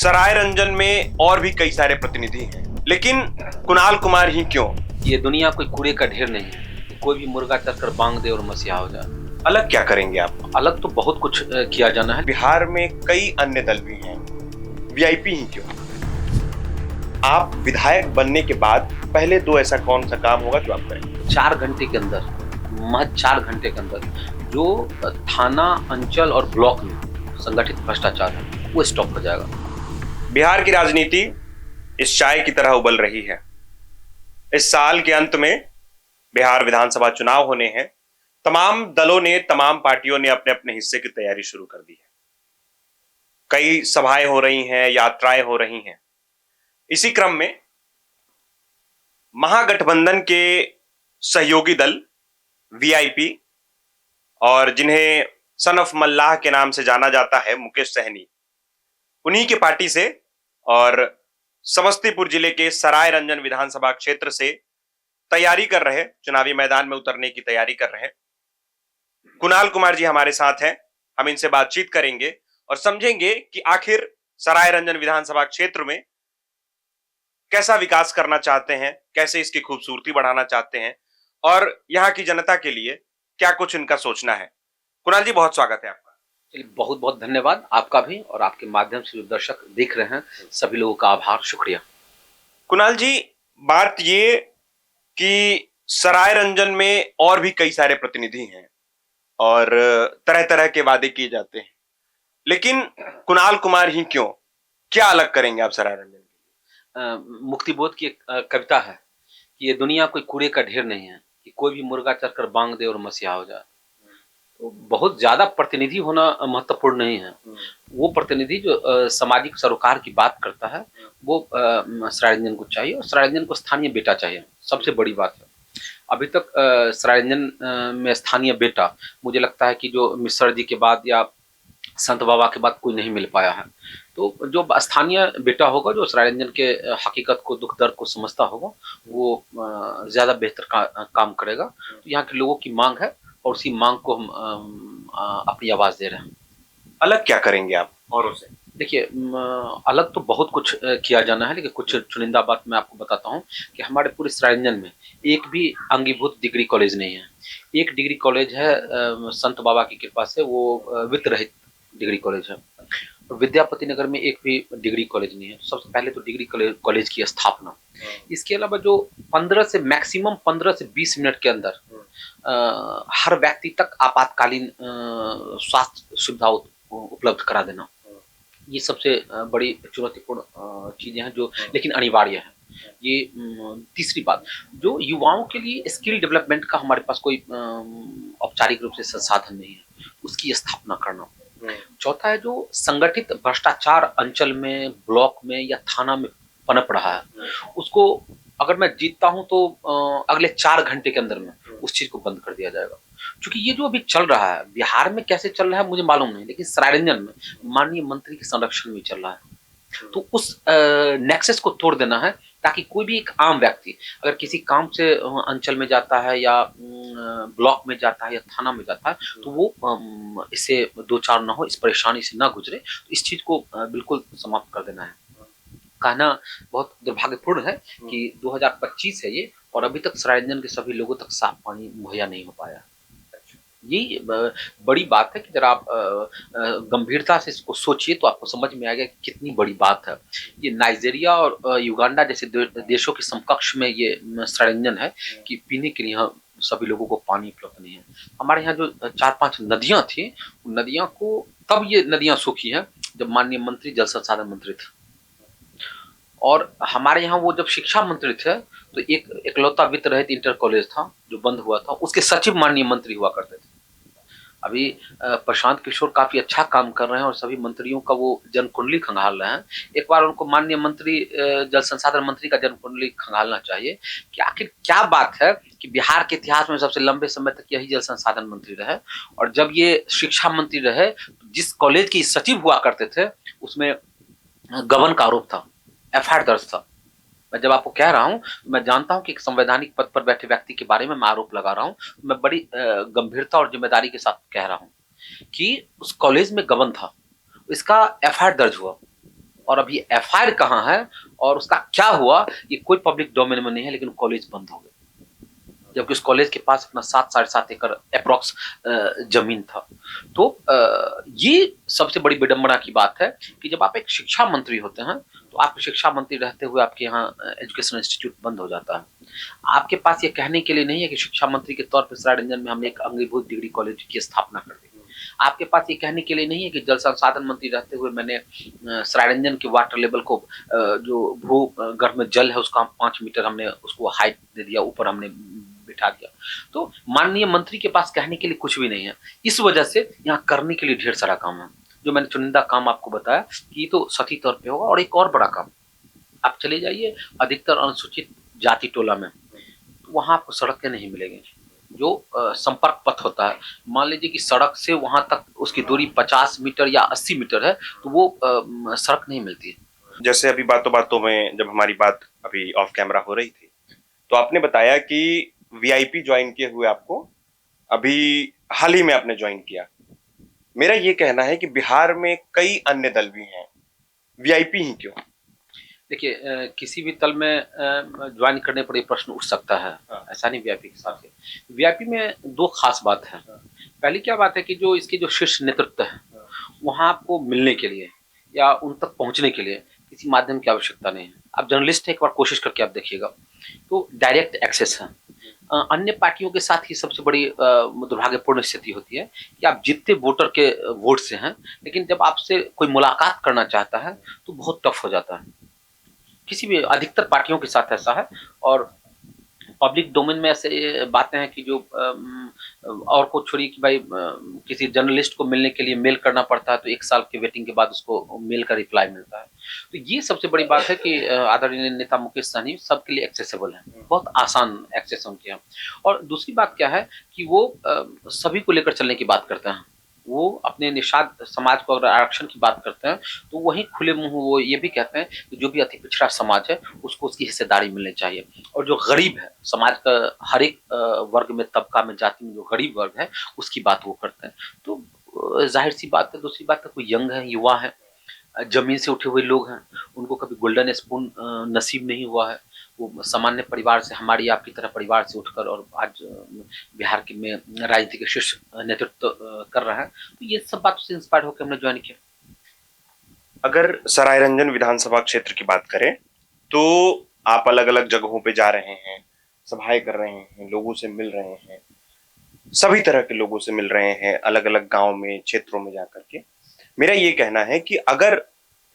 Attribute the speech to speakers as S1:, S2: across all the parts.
S1: सराय रंजन में और भी कई सारे प्रतिनिधि हैं, लेकिन कुणाल कुमार ही क्यों?
S2: ये दुनिया कोई कूड़े का ढेर नहीं है कि कोई भी मुर्गा चढ़कर बांग दे और मसीहा हो जाए।
S1: अलग क्या करेंगे आप?
S2: अलग तो बहुत कुछ किया जाना है।
S1: बिहार में कई अन्य दल भी हैं, वीआईपी ही क्यों? आप विधायक बनने के बाद पहले दो ऐसा कौन सा काम होगा जो आप करेंगे?
S2: 4 घंटे के अंदर, महज 4 घंटे के अंदर जो थाना, अंचल और ब्लॉक में संगठित भ्रष्टाचार है वो स्टॉप हो जाएगा।
S1: बिहार की राजनीति इस चाय की तरह उबल रही है। इस साल के अंत में बिहार विधानसभा चुनाव होने हैं। तमाम दलों ने, तमाम पार्टियों ने अपने अपने हिस्से की तैयारी शुरू कर दी है। कई सभाएं हो रही हैं, यात्राएं हो रही हैं। इसी क्रम में महागठबंधन के सहयोगी दल वीआईपी और जिन्हें सन ऑफ मल्लाह के नाम से जाना जाता है, मुकेश सहनी, उन्हीं की पार्टी से और समस्तीपुर जिले के सराय रंजन विधानसभा क्षेत्र से तैयारी कर रहे, चुनावी मैदान में उतरने की तैयारी कर रहे कुणाल कुमार जी हमारे साथ हैं। हम इनसे बातचीत करेंगे और समझेंगे कि आखिर सराय रंजन विधानसभा क्षेत्र में कैसा विकास करना चाहते हैं, कैसे इसकी खूबसूरती बढ़ाना चाहते हैं और यहाँ की जनता के लिए क्या कुछ इनका सोचना है। कुणाल जी, बहुत स्वागत है आपका।
S2: चलिए, बहुत बहुत धन्यवाद आपका भी, और आपके माध्यम से जो दर्शक देख रहे हैं सभी लोगों का आभार, शुक्रिया।
S1: कुणाल जी, बात ये कि सराय रंजन में और भी कई सारे प्रतिनिधि हैं और तरह तरह के वादे किए जाते हैं, लेकिन कुणाल कुमार ही क्यों? क्या अलग करेंगे आप सराय रंजन?
S2: मुक्तिबोध की एक कविता है कि ये दुनिया कोई कूड़े का ढेर नहीं है कि कोई भी मुर्गा चढ़कर बांग दे और मसीहा हो जाए। तो बहुत ज्यादा प्रतिनिधि होना महत्वपूर्ण नहीं है। वो प्रतिनिधि जो सामाजिक सरोकार की बात करता है वो सराय रंजन को चाहिए, और सराय रंजन को स्थानीय बेटा चाहिए। सबसे बड़ी बात है, अभी तक सराय रंजन में स्थानीय बेटा मुझे लगता है कि जो मिश्र जी के बाद या संत बाबा के बाद कोई नहीं मिल पाया है। तो जो स्थानीय बेटा होगा, जो सराय रंजन के हकीकत को, दुख दर्द को समझता होगा, वो ज्यादा बेहतर काम करेगा। तो यहाँ के लोगों की मांग है और उसी मांग को हम अपनी आवाज दे रहे हैं।
S1: अलग क्या करेंगे आप औरों से?
S2: देखिए, अलग तो बहुत कुछ किया जाना है, लेकिन कुछ चुनिंदा बात मैं आपको बताता हूँ कि हमारे पूरे सराय रंजन में एक भी अंगीभूत डिग्री कॉलेज नहीं है। एक डिग्री कॉलेज है संत बाबा की कृपा से, वो वित्त रहित डिग्री कॉलेज है। विद्यापति नगर में एक भी डिग्री कॉलेज नहीं है। सबसे पहले तो डिग्री कॉलेज की स्थापना। इसके अलावा जो 15 से मैक्सिमम 15 से 20 मिनट के अंदर हर व्यक्ति तक आपातकालीन स्वास्थ्य सुविधा उपलब्ध करा देना, ये सबसे बड़ी चुनौतीपूर्ण चीजें हैं जो लेकिन अनिवार्य है। ये तीसरी बात, जो युवाओं के लिए स्किल डेवलपमेंट का हमारे पास कोई औपचारिक रूप से संसाधन नहीं है, उसकी स्थापना करना। चौथा है, जो संगठित भ्रष्टाचार अंचल में, ब्लॉक में या थाना में पनप रहा है, उसको अगर मैं जीतता हूं तो अगले 4 घंटे के अंदर में उस चीज को बंद कर दिया जाएगा। क्योंकि ये जो अभी चल रहा है, बिहार में कैसे चल रहा है मुझे मालूम नहीं, लेकिन सराय रंजन में माननीय मंत्री के संरक्षण में चल रहा है। तो उस नेक्सस को तोड़ देना है, ताकि कोई भी एक आम व्यक्ति अगर किसी काम से अंचल में जाता है या ब्लॉक में जाता है या थाना में जाता है, तो वो इससे दो चार ना हो, इस परेशानी से ना गुजरे। तो इस चीज को बिल्कुल समाप्त कर देना है। कहना बहुत दुर्भाग्यपूर्ण है कि 2025 है ये, और अभी तक सराय रंजन के सभी लोगों तक साफ पानी मुहैया नहीं हो पाया। यही बड़ी बात है कि जरा आप गंभीरता से इसको सोचिए तो आपको समझ में आएगा कि कितनी बड़ी बात है। ये नाइजीरिया और युगांडा जैसे देशों के समकक्ष में ये सराय रंजन है कि पीने के लिए यहाँ सभी लोगों को पानी उपलब्ध नहीं है। हमारे यहाँ जो 4-5 नदियां थी, नदियां को तब ये नदियां सूखी हैं जब माननीय मंत्री जल संसाधन मंत्री थे, और हमारे यहाँ वो जब शिक्षा मंत्री थे तो एक इकलौता वित्त रहित इंटर कॉलेज था जो बंद हुआ था, उसके सचिव माननीय मंत्री हुआ करते थे। अभी प्रशांत किशोर काफी अच्छा काम कर रहे हैं और सभी मंत्रियों का वो जन्म कुंडली खंगाल रहे हैं। एक बार उनको माननीय मंत्री, जल संसाधन मंत्री का जन्म कुंडली खंगालना चाहिए कि आखिर क्या बात है कि बिहार के इतिहास में सबसे लंबे समय तक यही जल संसाधन मंत्री रहे, और जब ये शिक्षा मंत्री रहे, जिस कॉलेज के सचिव हुआ करते थे उसमें गबन का आरोप था, एफआईआर दर्ज था। मैं जब आपको कह रहा हूं तो मैं जानता हूं कि एक संवैधानिक पद पर बैठे व्यक्ति के बारे में मैं आरोप लगा रहा हूं। मैं बड़ी गंभीरता और जिम्मेदारी के साथ कह रहा हूं कि उस कॉलेज में गबन था, इसका एफआईआर दर्ज हुआ। और अभी एफआईआर कहाँ है और उसका क्या हुआ ये कोई पब्लिक डोमेन में नहीं है, लेकिन कॉलेज बंद हो गया, जबकि उस कॉलेज के पास अपना 7-7.5 एकड़ अप्रॉक्स जमीन था। तो ये सबसे बड़ी विडंबना की बात है कि जब आप एक शिक्षा मंत्री होते हैं तो आप शिक्षा मंत्री रहते हुए आपके यहाँ एजुकेशन इंस्टीट्यूट बंद हो जाता है। आपके पास ये कहने के लिए नहीं है कि शिक्षा मंत्री के तौर पर सरायरंजन में हमने एक अंगीभूत डिग्री कॉलेज की स्थापना कर दी। आपके पास ये कहने के लिए नहीं है कि जल संसाधन मंत्री रहते हुए मैंने सरायरंजन के वाटर लेवल को जो भू गर्भ में जल है उसका 5 मीटर हमने उसको हाइट दे दिया, ऊपर हमने बिठा दिया। तो माननीय मंत्री के पास कहने के लिए कुछ भी नहीं है। इस वजह से यहाँ करने के लिए ढेर सारा काम है। जो मैंने चुनिंदा काम आपको बताया कि तो सही तौर पे होगा। और एक और बड़ा काम, आप चले जाइए अधिकतर अनुसूचित जाति टोला में, तो वहां आपको सड़कें नहीं मिलेंगी। जो संपर्क पथ होता है, मान लीजिए कि सड़क से वहां तक उसकी दूरी 50 मीटर या 80 मीटर है, तो वो सड़क नहीं मिलती है।
S1: जैसे अभी बातों बातों में जब हमारी बात अभी ऑफ कैमरा हो रही थी, तो आपने बताया कि वीआईपी ज्वाइन किए हुए आपको अभी हाल ही में आपने ज्वाइन किया। मेरा ये कहना है कि बिहार में कई अन्य दल भी हैं, वीआईपी ही क्यों?
S2: देखिए किसी भी तल में ज्वाइन करने पर ये प्रश्न उठ सकता है।
S1: हाँ।
S2: ऐसा नहीं वीआईपी के साथ। वीआईपी में दो खास बात है। पहली क्या बात है कि जो इसके जो शीर्ष नेतृत्व है वहां आपको मिलने के लिए या उन तक पहुंचने के लिए किसी माध्यम की आवश्यकता नहीं है। आप जर्नलिस्ट है, एक बार कोशिश करके आप देखिएगा तो डायरेक्ट एक्सेस है। अन्य पार्टियों के साथ ही सबसे बड़ी दुर्भाग्यपूर्ण स्थिति होती है कि आप जितने वोटर के वोट से हैं, लेकिन जब आपसे कोई मुलाकात करना चाहता है तो बहुत टफ हो जाता है। किसी भी अधिकतर पार्टियों के साथ ऐसा है। और पब्लिक डोमेन में ऐसे बातें हैं कि जो और को छोड़िए कि भाई किसी जर्नलिस्ट को मिलने के लिए मेल करना पड़ता है तो 1 साल के वेटिंग के बाद उसको मेल का रिप्लाई मिलता है। तो ये सबसे बड़ी बात है कि आदरणीय नेता मुकेश सहनी सबके लिए एक्सेसिबल है, बहुत आसान एक्सेस उनके यहाँ। और दूसरी बात क्या है कि वो सभी को लेकर चलने की बात करते हैं। वो अपने निषाद समाज को अगर आरक्षण की बात करते हैं तो वहीं खुले मुंह वो ये भी कहते हैं कि जो भी अति पिछड़ा समाज है उसको उसकी हिस्सेदारी मिलनी चाहिए। और जो गरीब है समाज का हर एक वर्ग में, तबका में, जाति में जो गरीब वर्ग है उसकी बात वो करते हैं। तो जाहिर सी बात है। दूसरी बात है कोई यंग है, युवा है, जमीन से उठे हुए लोग हैं, उनको कभी गोल्डन स्पून नसीब नहीं हुआ है। वो सामान्य परिवार से, हमारी आपकी तरह परिवार से उठकर और आज बिहार के में राजनीति के शीर्ष नेतृत्व कर रहा है। तो ये सब बातों से इंस्पायर होकर हमने ज्वाइन किया।
S1: अगर सरायरंजन विधानसभा क्षेत्र की बात करें तो आप अलग अलग जगहों पे जा रहे हैं, सभाएं कर रहे हैं, लोगों से मिल रहे हैं, सभी तरह के लोगों से मिल रहे हैं, अलग अलग गांव में, क्षेत्रों में जाकर के। मेरा ये कहना है कि अगर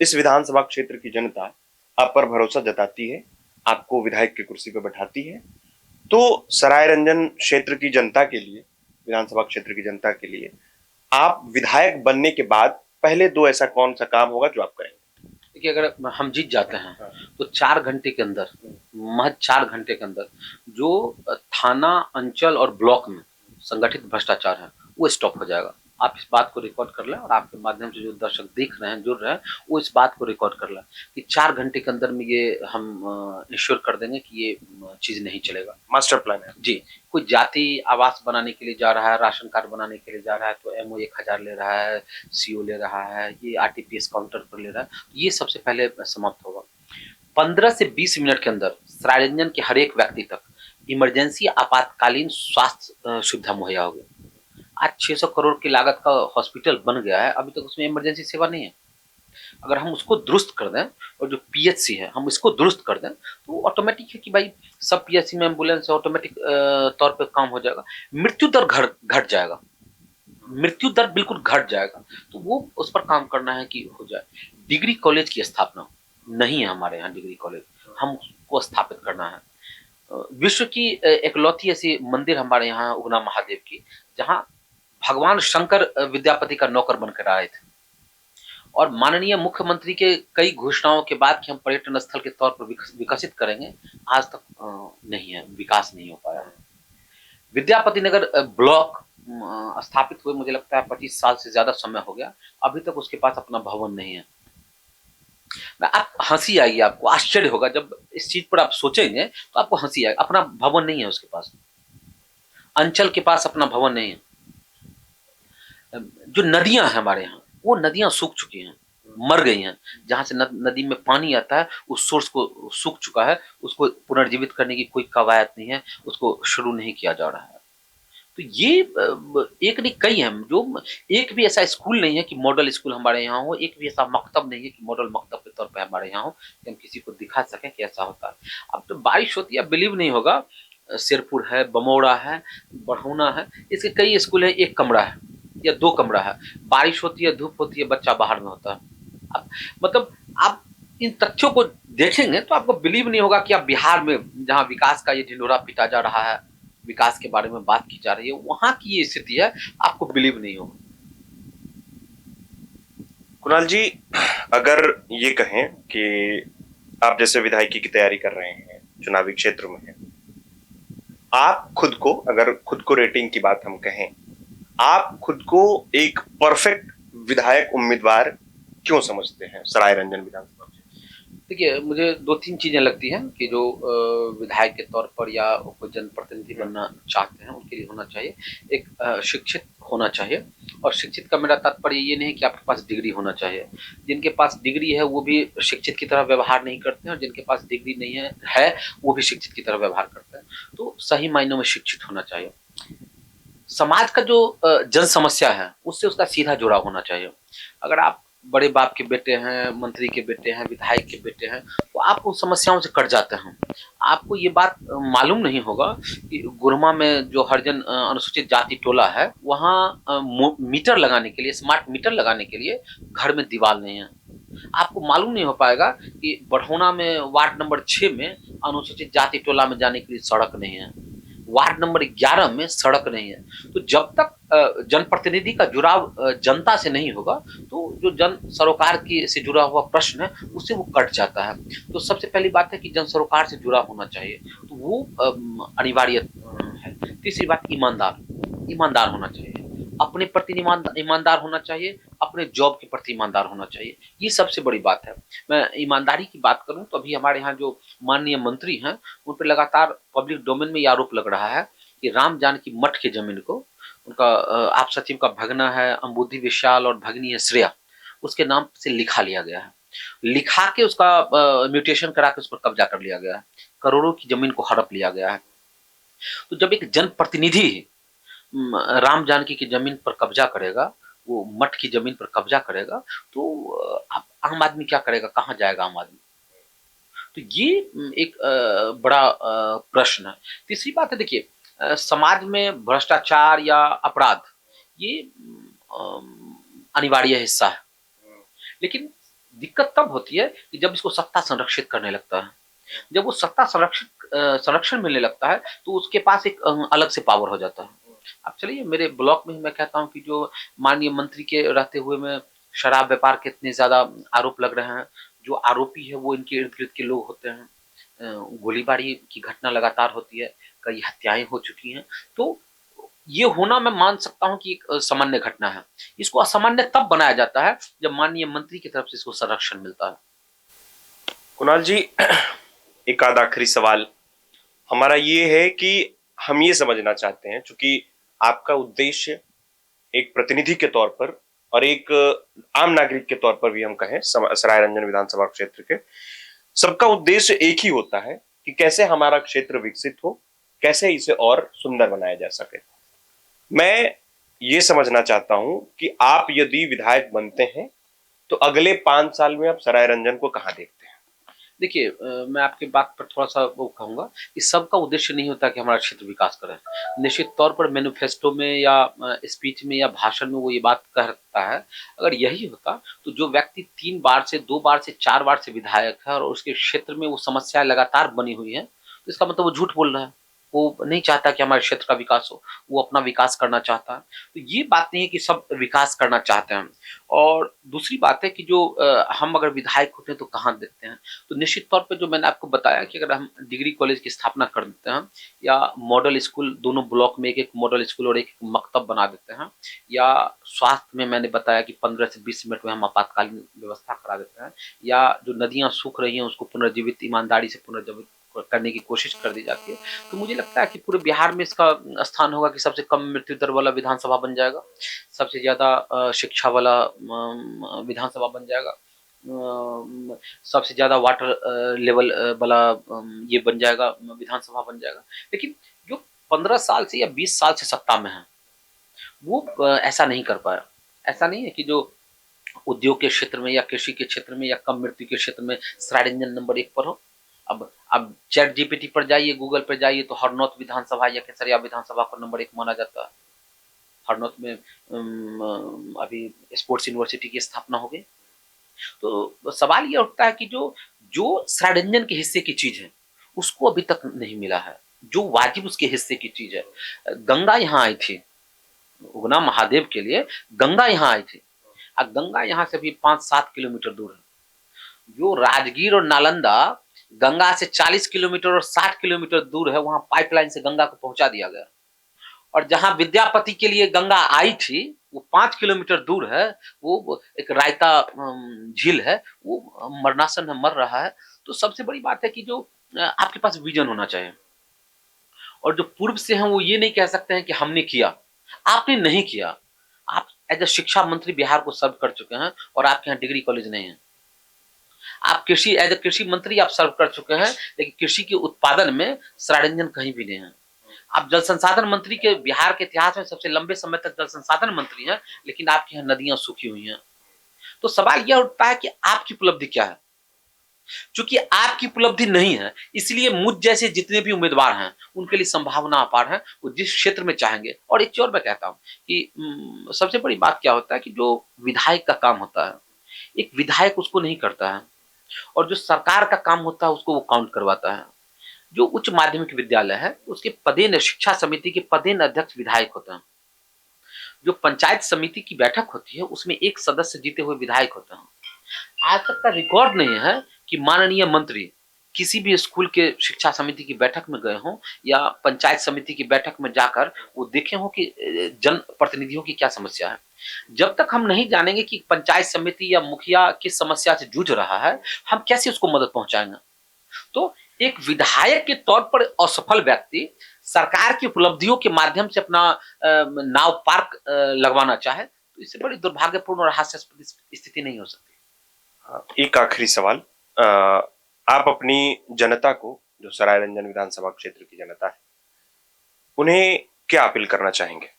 S1: इस विधानसभा क्षेत्र की जनता आप पर भरोसा जताती है, आपको विधायक की कुर्सी पर बैठाती है, तो सरायरंजन क्षेत्र की जनता के लिए, विधानसभा क्षेत्र की जनता के लिए आप विधायक बनने के बाद पहले 2 ऐसा कौन सा काम होगा जो आप करेंगे?
S2: देखिए अगर हम जीत जाते हैं तो 4 घंटे के अंदर, महज 4 घंटे के अंदर जो थाना, अंचल और ब्लॉक में संगठित भ्रष्टाचार है वो स्टॉप हो जाएगा। आप इस बात को रिकॉर्ड कर लें और आपके माध्यम से जो दर्शक देख रहे हैं, जुड़ रहे हैं, वो इस बात को रिकॉर्ड कर लें कि 4 घंटे के अंदर में ये हम इंश्योर कर देंगे कि ये चीज नहीं चलेगा।
S1: मास्टर प्लान है
S2: जी। कोई जाति आवास बनाने के लिए जा रहा है, राशन कार्ड बनाने के लिए जा रहा है तो एमओ 1000 ले रहा है, सीओ ले रहा है, ये आरटीपीएस काउंटर पर ले रहा है, तो ये सबसे पहले समाप्त होगा। 15 से 20 मिनट के अंदर सरायरंजन के हर एक व्यक्ति तक इमरजेंसी आपातकालीन स्वास्थ्य सुविधा मुहैया होगी। आज 600 करोड़ की लागत का हॉस्पिटल बन गया है, अभी तक उसमें इमरजेंसी सेवा नहीं है। अगर हम उसको दुरुस्त कर दें और जो पीएचसी है हम इसको दुरुस्त कर दें तो ऑटोमेटिक है कि भाई सब पीएचसी में एम्बुलेंस ऑटोमेटिक तौर पे काम हो जाएगा। मृत्यु दर घट जाएगा, मृत्यु दर बिल्कुल घट जाएगा। तो वो उस पर काम करना है कि हो जाए। डिग्री कॉलेज की स्थापना नहीं है हमारे यहाँ, डिग्री कॉलेज हम उसको स्थापित करना है। विश्व की एकलौती ऐसी मंदिर हमारे यहाँ उगना महादेव की, जहाँ भगवान शंकर विद्यापति का नौकर बनकर आए थे। और माननीय मुख्यमंत्री के कई घोषणाओं के बाद कि हम पर्यटन स्थल के तौर पर विकसित करेंगे, आज तक नहीं है, विकास नहीं हो पाया है। विद्यापति नगर ब्लॉक स्थापित हुए मुझे लगता है 25 साल से ज्यादा समय हो गया, अभी तक उसके पास अपना भवन नहीं है। आप हंसी आएगी, आपको आश्चर्य होगा जब इस चीज पर आप सोचेंगे तो आपको हंसी आएगी। अपना भवन नहीं है उसके पास, अंचल के पास अपना भवन नहीं है। जो नदियां हैं हमारे यहाँ, वो नदियां सूख चुकी हैं। मर गई हैं, जहाँ से नदी में पानी आता है उस सोर्स को सूख चुका है, उसको पुनर्जीवित करने की कोई कवायद नहीं है, उसको शुरू नहीं किया जा रहा है। तो ये एक नहीं कई हैं, जो एक भी ऐसा स्कूल नहीं है कि मॉडल स्कूल हमारे यहाँ हो, एक भी ऐसा मकतब नहीं है कि मॉडल मकतब के तौर पे हमारे यहाँ हो, कि हम किसी को दिखा सकें कि ऐसा होता है। अब तो बारिश होती है, बिलीव नहीं होगा, सिरपुर है, बमौड़ा है, बढ़ौना है, इसके कई स्कूल है, एक कमरा है या दो कमरा है, बारिश होती है, धूप होती है, बच्चा बाहर में होता है। अब मतलब आप इन तथ्यों को देखेंगे तो आपको बिलीव नहीं होगा कि आप बिहार में जहाँ विकास का ये ढिंढोरा पीटा जा रहा है, विकास के बारे में बात की जा रही है, वहां की ये स्थिति है, आपको बिलीव नहीं होगा।
S1: कुणाल जी, अगर ये कहें कि आप जैसे विधायकी की तैयारी कर रहे हैं, चुनावी क्षेत्र में हैं, आप खुद को, अगर खुद को रेटिंग की बात हम कहें, आप खुद को एक परफेक्ट विधायक उम्मीदवार क्यों समझते हैं सराय रंजन विधानसभा क्षेत्र?
S2: देखिए, मुझे दो तीन चीजें लगती हैं कि जो विधायक के तौर पर या कोई जनप्रतिनिधि बनना चाहते हैं उनके लिए होना चाहिए। एक शिक्षित होना चाहिए, और शिक्षित का मेरा तात्पर्य ये नहीं कि आपके पास डिग्री होना चाहिए। जिनके पास डिग्री है वो भी शिक्षित की तरह व्यवहार नहीं करते हैं, और जिनके पास डिग्री नहीं है वो भी शिक्षित की तरह व्यवहार करते हैं। तो सही मायनों में शिक्षित होना चाहिए। समाज का जो जन समस्या है उससे उसका सीधा जुड़ाव होना चाहिए। अगर आप बड़े बाप के बेटे हैं, मंत्री के बेटे हैं, विधायक के बेटे हैं, तो आप उन समस्याओं से कट जाते हैं। आपको ये बात मालूम नहीं होगा कि गुरमा में जो हरिजन अनुसूचित जाति टोला है, वहाँ मीटर लगाने के लिए, स्मार्ट मीटर लगाने के लिए घर में दीवार नहीं है। आपको मालूम नहीं हो पाएगा कि बढ़ौना में वार्ड नंबर 6 में अनुसूचित जाति टोला में जाने के लिए सड़क नहीं है, वार्ड नंबर 11 में सड़क नहीं है। तो जब तक जनप्रतिनिधि का जुड़ाव जनता से नहीं होगा, तो जो जन सरोकार की से जुड़ा हुआ प्रश्न है उससे वो कट जाता है। तो सबसे पहली बात है कि जन सरोकार से जुड़ा होना चाहिए, तो वो अनिवार्य है। तीसरी बात, ईमानदार होना चाहिए, अपने प्रति ईमानदार होना चाहिए, अपने जॉब के प्रति ईमानदार होना चाहिए। ये सबसे बड़ी बात है। मैं ईमानदारी की बात करूं तो अभी हमारे यहाँ जो माननीय मंत्री हैं उन पर लगातार पब्लिक डोमेन में ये आरोप लग रहा है कि राम जानकी मठ की जमीन को, उनका आप सचिव का भगना है अंबुधि विशाल और भगनी है श्रेया, उसके नाम से लिखा लिया गया है। लिखा के उसका म्यूटेशन करा के उस पर कब्जा कर लिया गया है, करोड़ों की जमीन को हड़प लिया गया है। तो जब एक जनप्रतिनिधि राम जानकी की जमीन पर कब्जा करेगा, वो मठ की जमीन पर कब्जा करेगा, तो आम आदमी क्या करेगा, कहाँ जाएगा आम आदमी? तो ये एक बड़ा प्रश्न है। तीसरी बात है, देखिए, समाज में भ्रष्टाचार या अपराध ये अनिवार्य हिस्सा है, लेकिन दिक्कत तब होती है कि जब इसको सत्ता संरक्षित करने लगता है। जब वो सत्ता संरक्षण मिलने लगता है तो उसके पास एक अलग से पावर हो जाता है। अब चलिए, मेरे ब्लॉक में मैं कहता हूँ कि जो माननीय मंत्री के रहते हुए में शराब व्यापार के इतने ज्यादा आरोप लग रहे हैं, जो आरोपी है वो इनके इर्द गिर्द के लोग होते हैं, गोलीबारी की घटना लगातार होती है, कई हत्याएं हो चुकी हैं। तो ये होना मैं मान सकता हूं कि एक सामान्य घटना है। इसको असामान्य तब बनाया जाता है जब माननीय मंत्री की तरफ से इसको संरक्षण मिलता है।
S1: कुणाल जी, एक आध आखिरी सवाल हमारा ये है कि हम ये समझना चाहते हैं, चूंकि आपका उद्देश्य एक प्रतिनिधि के तौर पर और एक आम नागरिक के तौर पर भी हम कहें, सराय रंजन विधानसभा क्षेत्र के सबका उद्देश्य एक ही होता है कि कैसे हमारा क्षेत्र विकसित हो, कैसे इसे और सुंदर बनाया जा सके। मैं ये समझना चाहता हूं कि आप यदि विधायक बनते हैं तो अगले 5 साल में आप सराय रंजन को कहां देखते हैं?
S2: देखिए, मैं आपकी बात पर थोड़ा सा वो कहूँगा कि सबका उद्देश्य नहीं होता कि हमारा क्षेत्र विकास करे। निश्चित तौर पर मैनिफेस्टो में या स्पीच में या भाषण में वो ये बात कहता है। अगर यही होता तो जो व्यक्ति 3 बार से 2 बार से 4 बार से विधायक है और उसके क्षेत्र में वो समस्याएं लगातार बनी हुई हैं, तो इसका मतलब वो झूठ बोल रहा है। वो नहीं चाहता कि हमारे क्षेत्र का विकास हो, वो अपना विकास करना चाहता है। तो ये बात नहीं है कि सब विकास करना चाहते हैं। और दूसरी बात है कि जो हम अगर विधायक होते हैं तो कहाँ देखते हैं, तो निश्चित तौर पे जो मैंने आपको बताया कि अगर हम डिग्री कॉलेज की स्थापना कर देते हैं, या मॉडल स्कूल दोनों ब्लॉक में एक एक मॉडल स्कूल और एक मकतब बना देते हैं, या स्वास्थ्य में मैंने बताया कि 15 से 20 मिनट में हम आपातकालीन व्यवस्था करा देते हैं, या जो नदियां सूख रही हैं उसको पुनर्जीवित ईमानदारी से पुनर्जीवित करने की कोशिश कर दी जाती है, तो मुझे लगता है कि पूरे बिहार में इसका स्थान होगा कि सबसे कम मृत्यु दर वाला विधानसभा बन जाएगा, सबसे ज्यादा शिक्षा वाला विधानसभा बन जाएगा, सबसे ज्यादा वाटर लेवल वाला ये बन जाएगा, विधानसभा बन जाएगा। लेकिन जो 15 साल से या 20 साल से सत्ता में है वो ऐसा नहीं कर पाया। ऐसा नहीं है कि जो उद्योग के क्षेत्र में या कृषि के क्षेत्र में या कम मृत्यु के क्षेत्र में सरायरंजन नंबर 1 पर हो। अब चैट जीपीटी पर जाइए, गूगल पर जाइए तो हरनौत विधानसभा या केसरिया विधानसभा को नंबर 1 माना जाता है। हरनौत में अभी स्पोर्ट्स यूनिवर्सिटी की स्थापना हो गई। तो सवाल ये उठता है कि जो सरायरंजन के हिस्से की चीज है उसको अभी तक नहीं मिला है, जो वाजिब उसके हिस्से की चीज है। गंगा यहाँ आई थी, उगना महादेव के लिए गंगा यहाँ आई थी। अब गंगा यहाँ से भी 5-7 किलोमीटर दूर है। जो राजगीर और नालंदा गंगा से 40 किलोमीटर और 60 किलोमीटर दूर है, वहां पाइपलाइन से गंगा को पहुंचा दिया गया। और जहां विद्यापति के लिए गंगा आई थी वो 5 किलोमीटर दूर है, वो एक रायता झील है, वो मरणासन है, मर रहा है। तो सबसे बड़ी बात है कि जो आपके पास विजन होना चाहिए। और जो पूर्व से हैं वो ये नहीं कह सकते हैं कि हमने किया, आपने नहीं किया। आप एज ए शिक्षा मंत्री बिहार को सर्व कर चुके हैं और आपके यहाँ डिग्री कॉलेज नहीं है। आप कृषि एज ए कृषि मंत्री आप सर्व कर चुके हैं, लेकिन कृषि के उत्पादन में सरायरंजन कहीं भी नहीं है। आप जल संसाधन मंत्री के बिहार के इतिहास में सबसे लंबे समय तक जल संसाधन मंत्री हैं, लेकिन आपके यहाँ नदियां सूखी हुई हैं। तो सवाल यह उठता है कि आपकी उपलब्धि क्या है। चूंकि आपकी उपलब्धि नहीं है, इसलिए मुझ जैसे जितने भी उम्मीदवार हैं उनके लिए संभावना अपार है, वो जिस क्षेत्र में चाहेंगे। और एक चीज और मैं कहता हूं कि सबसे बड़ी बात क्या होता है कि जो विधायक का काम होता है, एक विधायक उसको नहीं करता है, और जो सरकार का काम होता है उसको वो काउंट करवाता है। जो उच्च माध्यमिक विद्यालय है उसके पदेन शिक्षा समिति के पदेन अध्यक्ष विधायक होते हैं। जो पंचायत समिति की बैठक होती है उसमें एक सदस्य जीते हुए विधायक होते हैं। आज तक का रिकॉर्ड नहीं है कि माननीय मंत्री किसी भी स्कूल के शिक्षा समिति की बैठक में गए हों या पंचायत समिति की बैठक में जाकर वो देखे हों कि जन प्रतिनिधियों की क्या समस्या है। जब तक हम नहीं जानेंगे कि पंचायत समिति या मुखिया किस समस्या से जूझ रहा है, हम कैसे उसको मदद पहुंचाएंगे। तो एक विधायक के तौर पर असफल व्यक्ति सरकार की उपलब्धियों के माध्यम से अपना नाव पार्क लगवाना चाहे तो इससे बड़ी दुर्भाग्यपूर्ण और हास्यास्पद स्थिति नहीं हो सकती।
S1: एक आखिरी सवाल, आप अपनी जनता को, जो सरायरंजन विधानसभा क्षेत्र की जनता है, उन्हें क्या अपील करना चाहेंगे?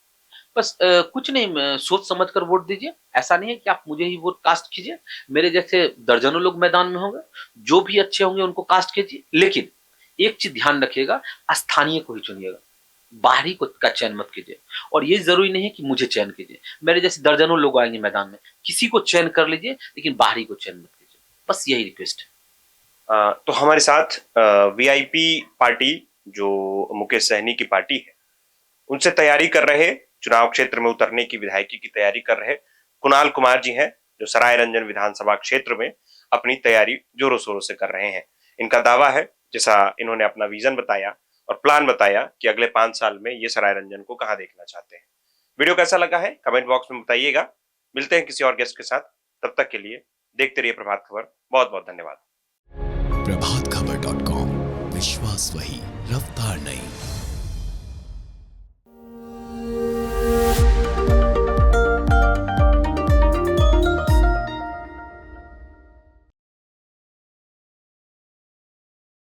S2: बस कुछ नहीं, सोच समझ कर वोट दीजिए। ऐसा नहीं है कि आप मुझे ही वोट कास्ट कीजिए, मेरे जैसे दर्जनों लोग मैदान में होंगे, जो भी अच्छे होंगे उनको कास्ट कीजिए। लेकिन एक चीज ध्यान रखिएगा, स्थानीय को ही चुनिएगा, बाहरी को का चयन मत कीजिए। और ये जरूरी नहीं है कि मुझे चयन कीजिए, मेरे जैसे दर्जनों लोग आएंगे मैदान में, किसी को चयन कर लीजिए लेकिन बाहरी को चयन मत कीजिए। बस यही रिक्वेस्ट है।
S1: तो हमारे साथ वीआईपी पार्टी, जो मुकेश सहनी की पार्टी है, उनसे तैयारी कर रहे, चुनाव क्षेत्र में उतरने की, विधायकी की तैयारी कर रहे कुणाल कुमार जी हैं, जो सरायरंजन विधानसभा क्षेत्र में अपनी तैयारी जोरों शोरों से कर रहे हैं। इनका दावा है, जैसा इन्होंने अपना विजन बताया और प्लान बताया, कि अगले 5 साल में ये सरायरंजन को कहां देखना चाहते हैं। वीडियो कैसा लगा है कमेंट बॉक्स में बताइएगा। मिलते हैं किसी और गेस्ट के साथ, तब तक के लिए देखते रहिए प्रभात खबर। बहुत बहुत धन्यवाद।
S3: प्रभातखबर.com, विश्वास वही।